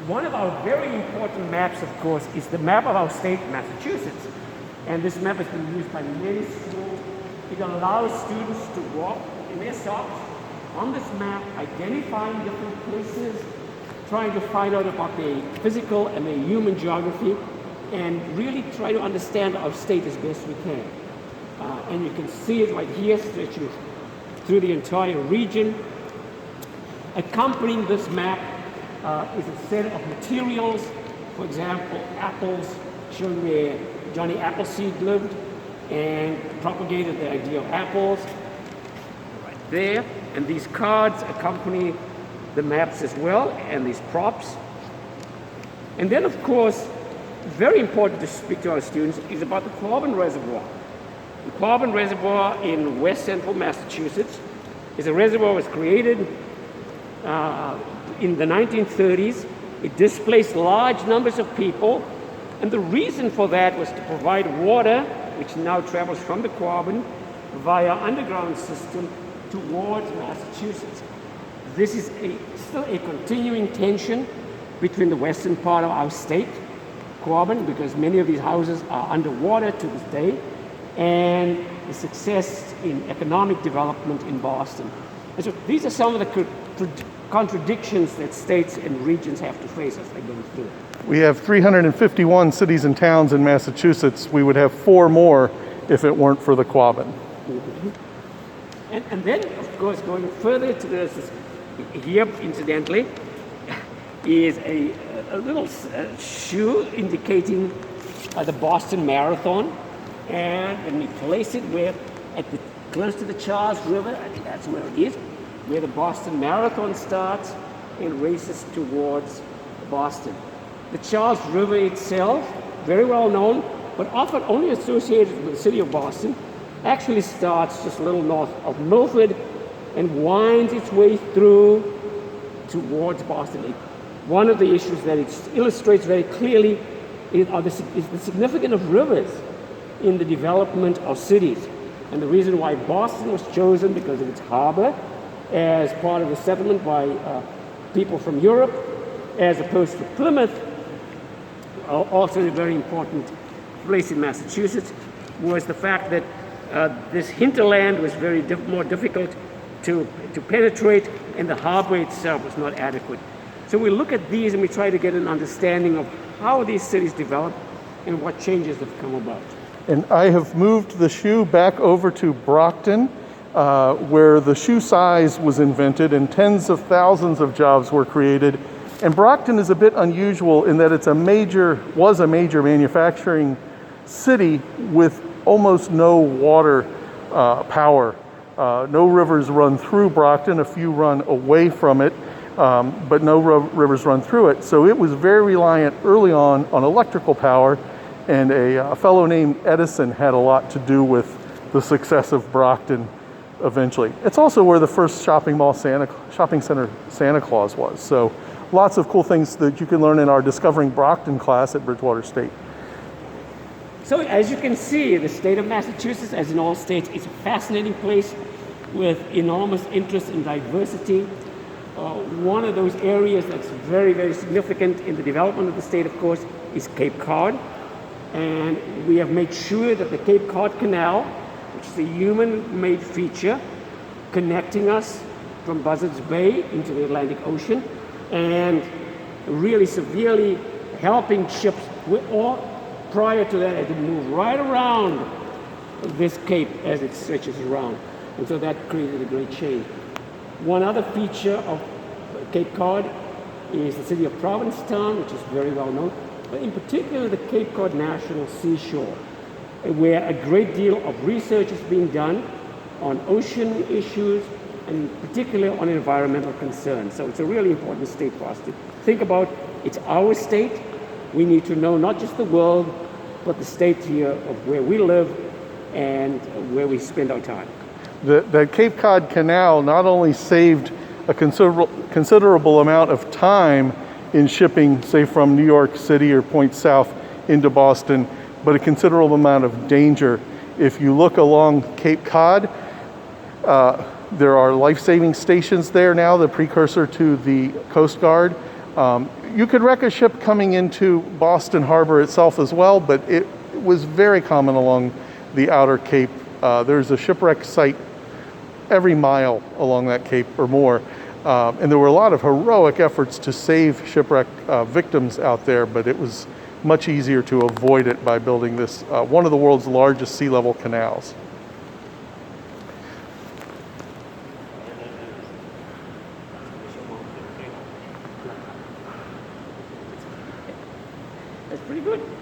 One of our very important maps, of course, is the map of our state, Massachusetts. And this map has been used by many schools. It allows students to walk in their socks on this map, identifying different places, trying to find out about the physical and the human geography, and really try to understand our state as best we can. And you can see it right here, stretching through the entire region. Accompanying this map is a set of materials, for example, apples, showing where Johnny Appleseed lived and propagated the idea of apples, right there. And these cards accompany the maps as well, and these props. And then, of course, very important to speak to our students is about the Quabbin Reservoir. The Quabbin Reservoir in west central Massachusetts is a reservoir that was created in the 1930s. It displaced large numbers of people, and the reason for that was to provide water, which now travels from the Quabbin via underground system towards Massachusetts. This is still a continuing tension between the western part of our state, Quabbin, because many of these houses are underwater to this day, and the success in economic development in Boston. And so these are some of the contradictions that states and regions have to face as they go through. We have 351 cities and towns in Massachusetts. We would have 4 more if it weren't for the Quabbin. Mm-hmm. And then, of course, going further to this, here, incidentally, is a little shoe indicating the Boston Marathon. And when we place it close to the Charles River, I think that's where it is, where the Boston Marathon starts and races towards Boston. The Charles River itself, very well known, but often only associated with the city of Boston, actually starts just a little north of Milford and winds its way through towards Boston. One of the issues that it illustrates very clearly is the significance of rivers in the development of cities. And the reason why Boston was chosen because of its harbor as part of the settlement by people from Europe, as opposed to Plymouth, also a very important place in Massachusetts, was the fact that this hinterland was more difficult to penetrate, and the harbor itself was not adequate. So we look at these and we try to get an understanding of how these cities developed and what changes have come about. And I have moved the shoe back over to Brockton, where the shoe size was invented and tens of thousands of jobs were created. And Brockton is a bit unusual in that was a major manufacturing city with almost no water power. No rivers run through Brockton, a few run away from it, but no rivers run through it. So it was very reliant early on electrical power, and a fellow named Edison had a lot to do with the success of Brockton eventually. It's also where the first shopping center Santa Claus was. So lots of cool things that you can learn in our Discovering Brockton class at Bridgewater State. So as you can see, the state of Massachusetts, as in all states, is a fascinating place with enormous interest and diversity. One of those areas that's very, very significant in the development of the state, of course, is Cape Cod. And we have made sure that the Cape Cod Canal, which is a human-made feature connecting us from Buzzards Bay into the Atlantic Ocean, and really severely helping ships, prior to that, had to move right around this cape as it stretches around. And so that created a great change. One other feature of Cape Cod is the city of Provincetown, which is very well known, but in particular the Cape Cod National Seashore, where a great deal of research is being done on ocean issues and particularly on environmental concerns. So it's a really important state for us to think about. It's our state. We need to know not just the world, but the state here of where we live and where we spend our time. The Cape Cod Canal not only saved a considerable amount of time in shipping, say from New York City or points south into Boston, but a considerable amount of danger. If you look along Cape Cod, there are life-saving stations there now, the precursor to the Coast Guard. You could wreck a ship coming into Boston Harbor itself as well, but it was very common along the outer cape. There's a shipwreck site every mile along that cape or more. And there were a lot of heroic efforts to save shipwreck victims out there, but it was much easier to avoid it by building this, one of the world's largest sea level canals. That's pretty good.